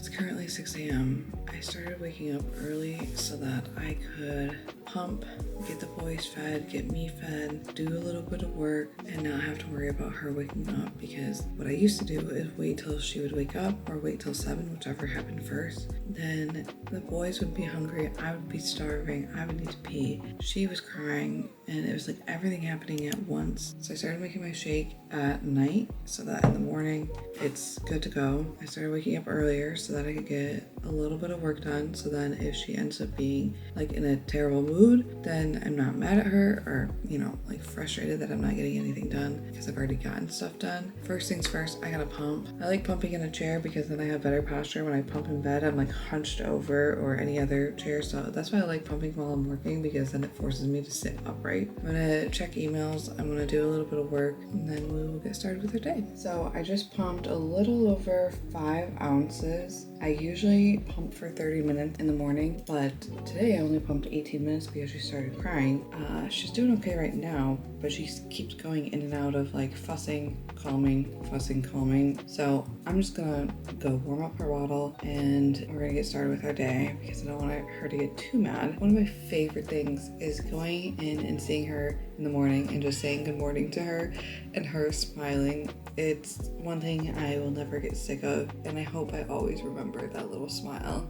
It's currently 6 a.m. I started waking up early so that I could pump, get the boys fed, get me fed, do a little bit of work, and not have to worry about her waking up, because what I used to do is wait till she would wake up or wait till 7, whichever happened first. Then the boys would be hungry, I would be starving, I would need to pee. She was crying, and it was like everything happening at once. So I started making my shake at night so that in the morning it's good to go. I started waking up earlier so that I could get a little bit of work done, so then if she ends up being like in a terrible mood, then I'm not mad at her or, you know, like frustrated that I'm not getting anything done because I've already gotten stuff done. First things first, I gotta pump. I like pumping in a chair because then I have better posture. When I pump in bed, I'm like hunched over or any other chair, so that's why I like pumping while I'm working, because then it forces me to sit upright. I'm gonna check emails, I'm gonna do a little bit of work, and then we will get started with our day. So I just pumped a little over 5 ounces. I usually pump for 30 minutes in the morning, but today I only pumped 18 minutes because she started crying. She's doing okay right now, but she keeps going in and out of like fussing, calming. So I'm just gonna go warm up her bottle and we're gonna get started with our day because I don't want her to get too mad. One of my favorite things is going in and seeing her in the morning and just saying good morning to her and her smiling. It's one thing I will never get sick of, and I hope I always remember that little smile.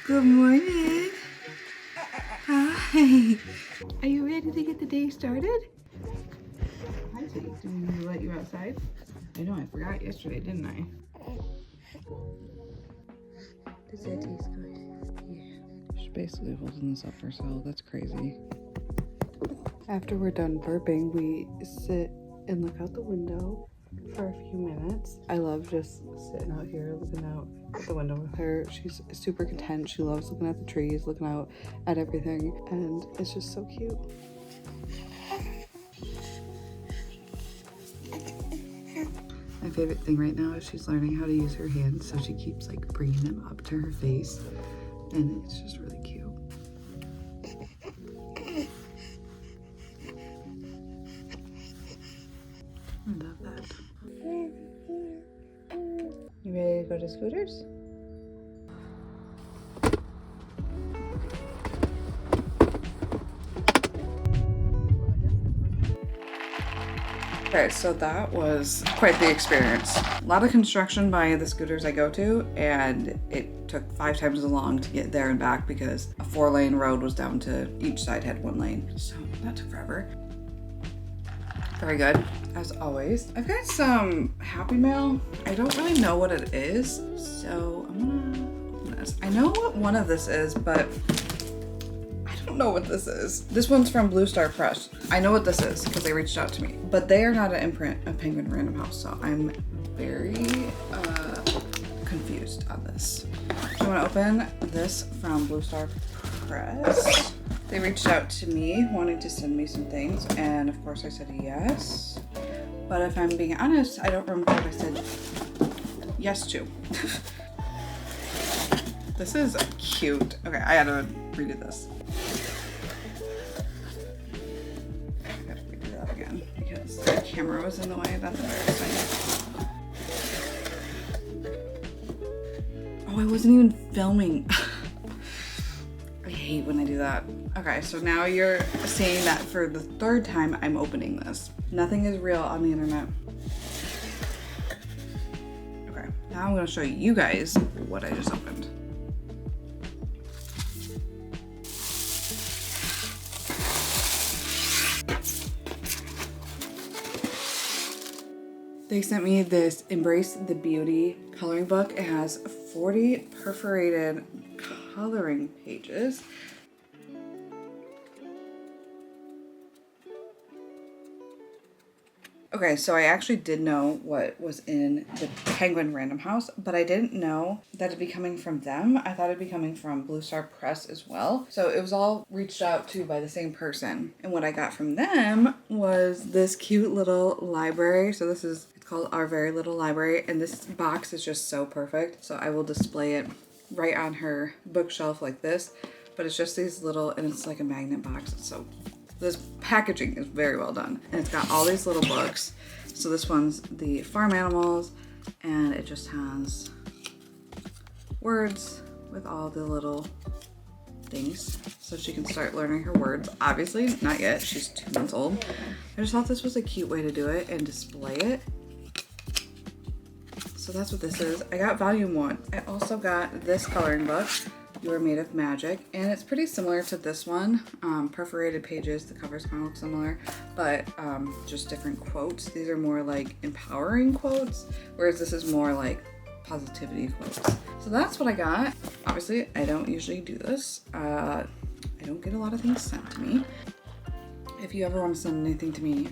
Good morning. Hi. Are you ready to get the day started? Hi, Tate. Do we let you outside? I know, I forgot yesterday, didn't I? Does that taste good? Yeah. She's basically holding this up herself. That's crazy. After we're done burping, we sit and look out the window for a few minutes. I love just sitting out here looking out at the window with her. She's super content. She loves looking at the trees, looking out at everything, and it's just so cute. My favorite thing right now is she's learning how to use her hands, so she keeps like bringing them up to her face, and it's just really cute. I love that. You ready to go to Scooters? Okay, so that was quite the experience. A lot of construction by the Scooters I go to, and it took 5 times as long to get there and back because a 4-lane road was down to each side had 1 lane. So that took forever. Very good, as always. I've got some Happy Mail. I don't really know what it is, so I'm gonna open this. I know what one of this is, but I don't know what this is. This one's from Blue Star Press. I know what this is because they reached out to me, but they are not an imprint of Penguin Random House, so I'm very confused on this. So I'm gonna open this from Blue Star Press. They reached out to me wanting to send me some things, and of course I said yes. But if I'm being honest, I don't remember what I said yes to. This is cute. Okay, I gotta redo this. I gotta redo that again because the camera was in the way. That's embarrassing. Oh, I wasn't even filming. I hate when I do that. Okay, so now you're seeing that for the 3rd time I'm opening this. Nothing is real on the internet. Okay, now I'm gonna show you guys what I just opened. They sent me this Embrace the Beauty coloring book. It has 40 perforated coloring pages. Okay, so I actually did know what was in the Penguin Random House, but I didn't know that it'd be coming from them. I thought it'd be coming from Blue Star Press as well. So it was all reached out to by the same person. And what I got from them was this cute little library. So this is, it's called Our Very Little Library. And this box is just so perfect. So I will display it right on her bookshelf like this. But it's just these little, and it's like a magnet box. It's so this packaging is very well done, and it's got all these little books. So this one's the farm animals, and it just has words with all the little things so she can start learning her words. Obviously, not yet. She's 2 months old. I just thought this was a cute way to do it and display it. So that's what this is. I got volume 1. I also got this coloring book, You Are Made of Magic, and it's pretty similar to this one. Perforated pages, the covers kind of look similar, but just different quotes. These are more like empowering quotes, whereas this is more like positivity quotes. So that's what I got. Obviously, I don't usually do this. I don't get a lot of things sent to me. If you ever want to send anything to me,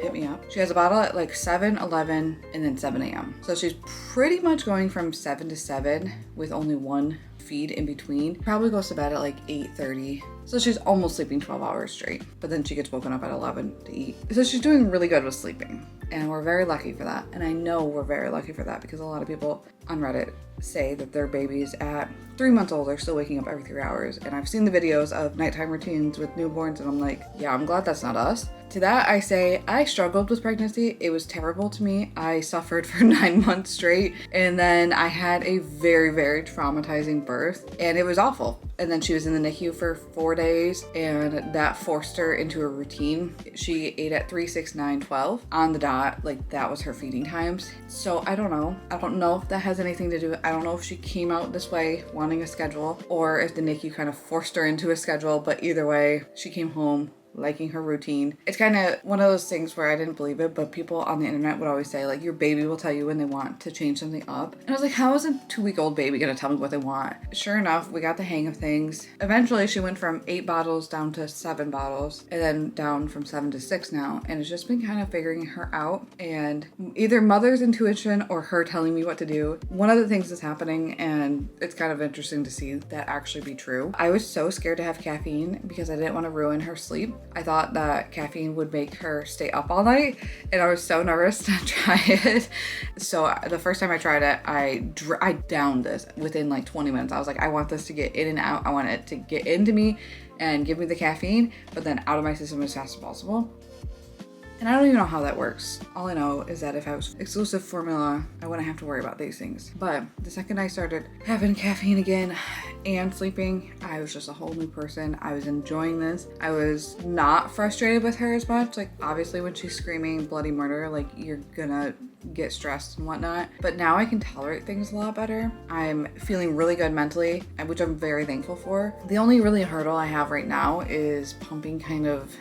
hit me up. She has a bottle at like 7, 11, and then 7 a.m. So she's pretty much going from 7 to 7 with only one feed in between. Probably goes to bed at like 8:30. So she's almost sleeping 12 hours straight, but then she gets woken up at 11 to eat. So she's doing really good with sleeping, and we're very lucky for that. And I know we're very lucky for that because a lot of people on Reddit say that their babies at 3 months old are still waking up every 3 hours. And I've seen the videos of nighttime routines with newborns, and I'm like, yeah, I'm glad that's not us. To that, I say I struggled with pregnancy. It was terrible to me. I suffered for 9 months straight, and then I had a very, very traumatizing birth, and it was awful. And then she was in the NICU for 4 days, and that forced her into a routine. She ate at 3, 6, 9, 12 on the dot. Like, that was her feeding times. So I don't know. I don't know if that has anything to do. I don't know if she came out this way wanting a schedule, or if the NICU kind of forced her into a schedule. But either way, she came home liking her routine. It's kind of one of those things where I didn't believe it, but people on the internet would always say, like, your baby will tell you when they want to change something up. And I was like, how is a 2-week-old baby gonna tell me what they want? Sure enough, we got the hang of things. Eventually, she went from 8 bottles down to 7 bottles, and then down from 7 to 6 now. And it's just been kind of figuring her out, and either mother's intuition or her telling me what to do. One of the things is happening, and it's kind of interesting to see that actually be true. I was so scared to have caffeine because I didn't want to ruin her sleep. I thought that caffeine would make her stay up all night, and I was so nervous to try it. So the first time I tried it, I downed this within like 20 minutes. I was like, I want this to get in and out. I want it to get into me and give me the caffeine, but then out of my system as fast as possible. And I don't even know how that works. All I know is that if I was exclusive formula, I wouldn't have to worry about these things. But the second I started having caffeine again and sleeping, I was just a whole new person. I was enjoying this. I was not frustrated with her as much. Like, obviously when she's screaming bloody murder, like, you're gonna get stressed and whatnot. But now I can tolerate things a lot better. I'm feeling really good mentally, which I'm very thankful for. The only really hurdle I have right now is pumping kind of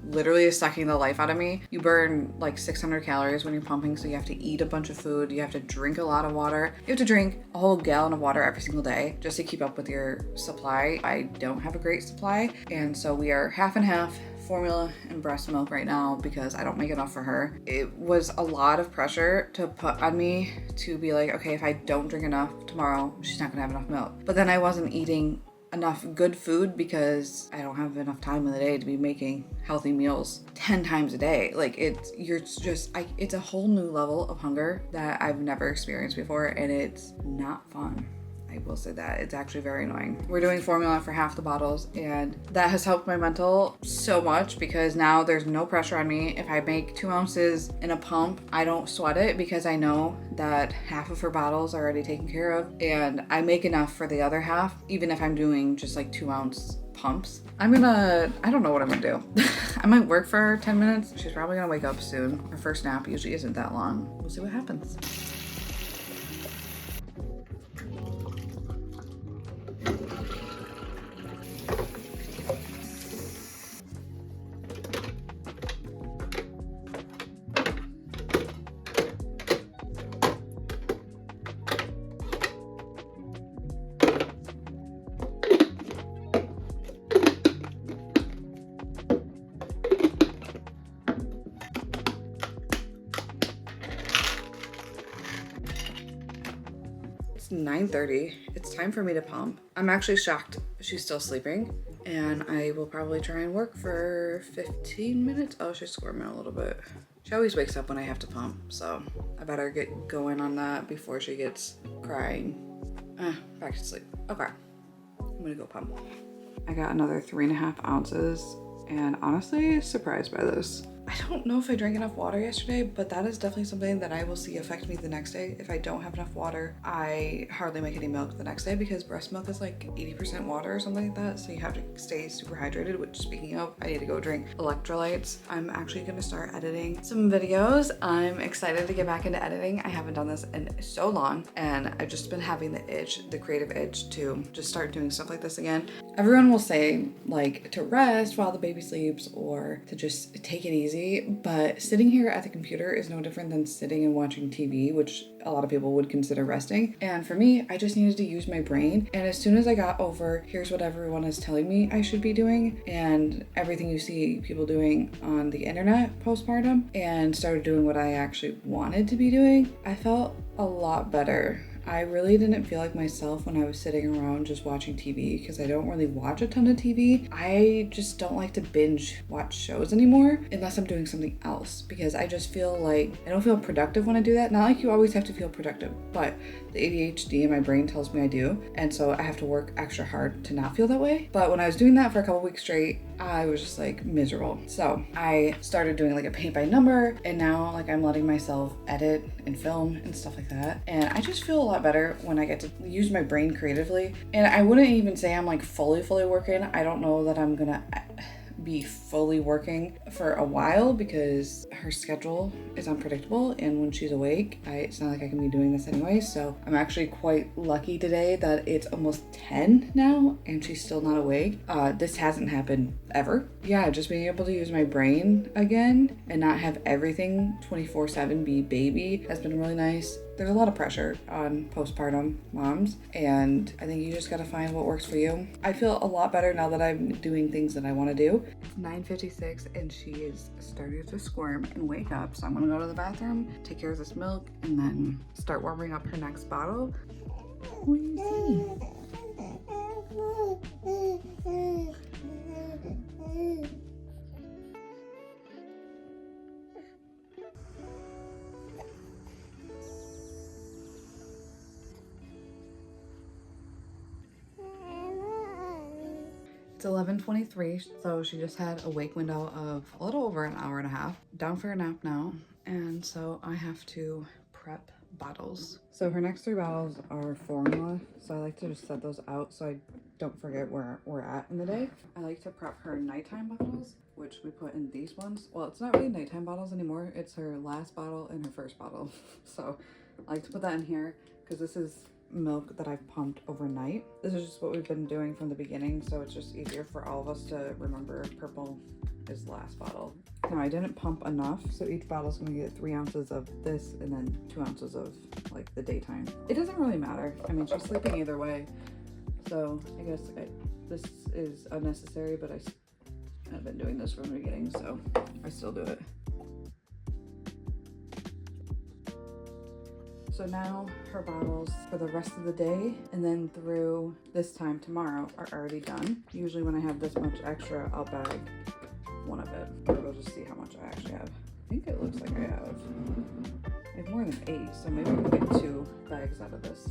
literally is sucking the life out of me. You burn like 600 calories when you're pumping, so you have to eat a bunch of food. You have to drink a lot of water. You have to drink a whole gallon of water every single day just to keep up with your supply. I don't have a great supply, and so we are half and half formula and breast milk right now because I don't make enough for her. It was a lot of pressure to put on me to be like, okay, if I don't drink enough tomorrow, she's not gonna have enough milk. But then I wasn't eating enough good food because I don't have enough time in the day to be making healthy meals 10 times a day. Like, it's a whole new level of hunger that I've never experienced before, and it's not fun. I will say that. It's actually very annoying. We're doing formula for half the bottles, and that has helped my mental so much because now there's no pressure on me. If I make 2 ounces in a pump, I don't sweat it because I know that half of her bottles are already taken care of, and I make enough for the other half, even if I'm doing just like 2 ounce pumps. I don't know what I'm gonna do. I might work for 10 minutes. She's probably gonna wake up soon. Her first nap usually isn't that long. We'll see what happens. It's 9:30. It's time for me to pump. I'm actually shocked she's still sleeping, and I will probably try and work for 15 minutes. Oh, she's squirming a little bit. She always wakes up when I have to pump, so I better get going on that before she gets crying. Back to sleep. Okay, I'm gonna go pump. I got another 3.5 ounces, and honestly, surprised by this. I don't know if I drank enough water yesterday, but that is definitely something that I will see affect me the next day. If I don't have enough water, I hardly make any milk the next day because breast milk is like 80% water or something like that. So you have to stay super hydrated, which speaking of, I need to go drink electrolytes. I'm actually gonna start editing some videos. I'm excited to get back into editing. I haven't done this in so long and I've just been having the itch, the creative itch to just start doing stuff like this again. Everyone will say like to rest while the baby sleeps or to just take it easy, but sitting here at the computer is no different than sitting and watching TV, which a lot of people would consider resting. And for me, I just needed to use my brain. And as soon as I got over, here's what everyone is telling me I should be doing and everything you see people doing on the internet postpartum, and started doing what I actually wanted to be doing, I felt a lot better. I really didn't feel like myself when I was sitting around just watching TV because I don't really watch a ton of TV. I just don't like to binge watch shows anymore unless I'm doing something else because I just feel like I don't feel productive when I do that. Not like you always have to feel productive, but the ADHD in my brain tells me I do. And so I have to work extra hard to not feel that way. But when I was doing that for a couple weeks straight, I was just like miserable. So I started doing like a paint by number, and now like I'm letting myself edit and film and stuff like that. And I just feel a lot better when I get to use my brain creatively. And I wouldn't even say I'm like fully working. I don't know that I'm gonna be fully working for a while because her schedule is unpredictable, and when she's awake, it's not like I can be doing this anyway. So I'm actually quite lucky today that it's almost 10 now and she's still not awake. This hasn't happened ever. Yeah, just being able to use my brain again and not have everything 24/7 be baby has been really nice. There's a lot of pressure on postpartum moms, and I think you just gotta find what works for you. I feel a lot better now that I'm doing things that I want to do. It's 9:56 and she is starting to squirm and wake up, so I'm gonna go to the bathroom, take care of this milk, and then start warming up her next bottle. What do you see? It's 11:23, so she just had a wake window of a little over an hour and a half. Down for a nap now, and so I have to prep bottles. So her next 3 bottles are formula, so I like to just set those out so I don't forget where we're at in the day. I like to prep her nighttime bottles, which we put in these ones. Well, it's not really nighttime bottles anymore. It's her last bottle and her first bottle. So I like to put that in here because this is milk that I've pumped overnight. This is just what we've been doing from the beginning, so it's just easier for all of us to remember purple is the last bottle. Now I didn't pump enough, so each bottle's gonna get 3 ounces of this and then 2 ounces of like the daytime. It doesn't really matter. I mean, she's sleeping either way, so I guess this is unnecessary, but I've been doing this from the beginning, so I still do it. So now her bottles for the rest of the day and then through this time tomorrow are already done. Usually when I have this much extra, I'll bag one of it. Or we'll just see how much I actually have. I think it looks like I have more than 8, so maybe we'll get 2 bags out of this.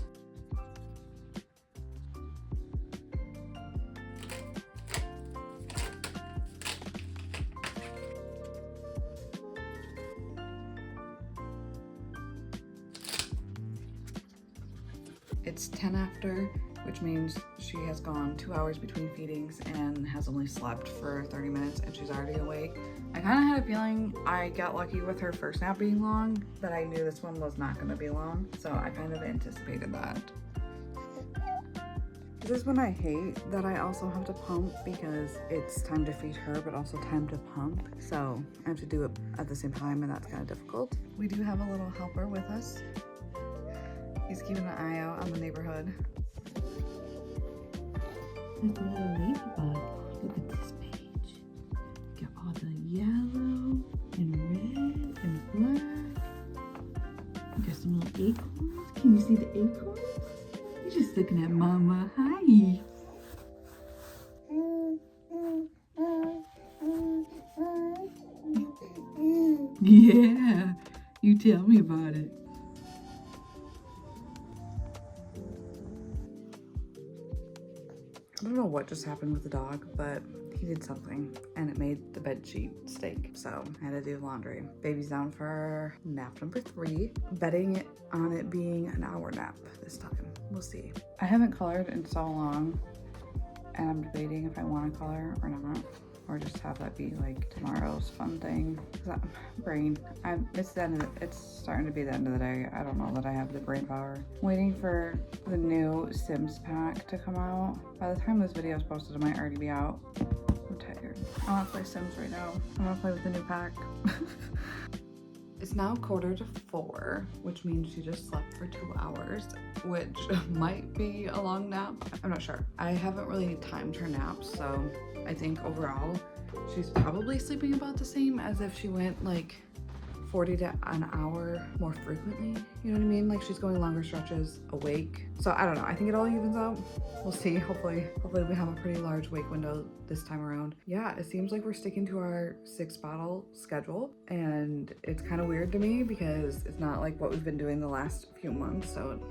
It's 10 after, which means she has gone 2 hours between feedings and has only slept for 30 minutes and she's already awake. I kind of had a feeling I got lucky with her first nap being long, but I knew this one was not going to be long, so I kind of anticipated that. This is when I hate that I also have to pump because it's time to feed her, but also time to pump. So I have to do it at the same time, and that's kind of difficult. We do have a little helper with us. He's keeping an eye out on the neighborhood. There's a little ladybug. Look at this page. Got all the yellow and red and black. Got some little acorns. Can you see the acorns? You're just looking at Mama. Hi. Yeah, you tell me about it. I don't know what just happened with the dog, but he did something and it made the bed sheet stink. So I had to do laundry. Baby's down for nap number 3. Betting on it being an hour nap this time. We'll see. I haven't colored in so long and I'm debating if I want to color or not. Or just have that be like tomorrow's fun thing. It's starting to be the end of the day. I don't know that I have the brain power. Waiting for the new Sims pack to come out. By the time this video is posted, it might already be out. I'm tired. I want to play Sims right now. I want to play with the new pack. It's now 3:45, which means she just slept for 2 hours, which might be a long nap. I'm not sure. I haven't really timed her naps, so I think overall she's probably sleeping about the same as if she went like 40 to an hour more frequently. You know what I mean? Like she's going longer stretches awake. So I don't know. I think it all evens out. We'll see. Hopefully we have a pretty large wake window this time around. Yeah, it seems like we're sticking to our 6 bottle schedule, and it's kind of weird to me because it's not like what we've been doing the last few months. So it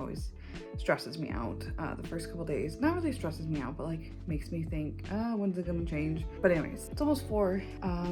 always stresses me out. The first couple days, not really stresses me out, but like makes me think, when's it gonna change? But anyways, it's almost 4.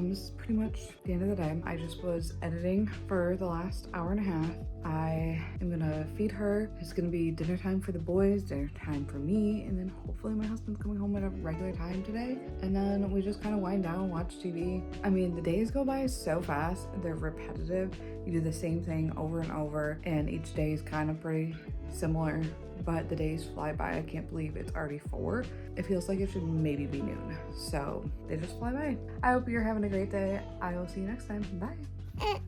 This is pretty much the end of the day. I just was editing for the last hour and a half. I am gonna feed her. It's gonna be dinner time for the boys, dinner time for me, and then hopefully my husband's coming home at a regular time today. And then we just kind of wind down, watch TV. I mean, the days go by so fast. They're repetitive. You do the same thing over and over, and each day is kind of pretty similar, but the days fly by. I can't believe it's already 4. It feels like it should maybe be noon. So they just fly by. I hope you're having a great day. I will see you next time. Bye.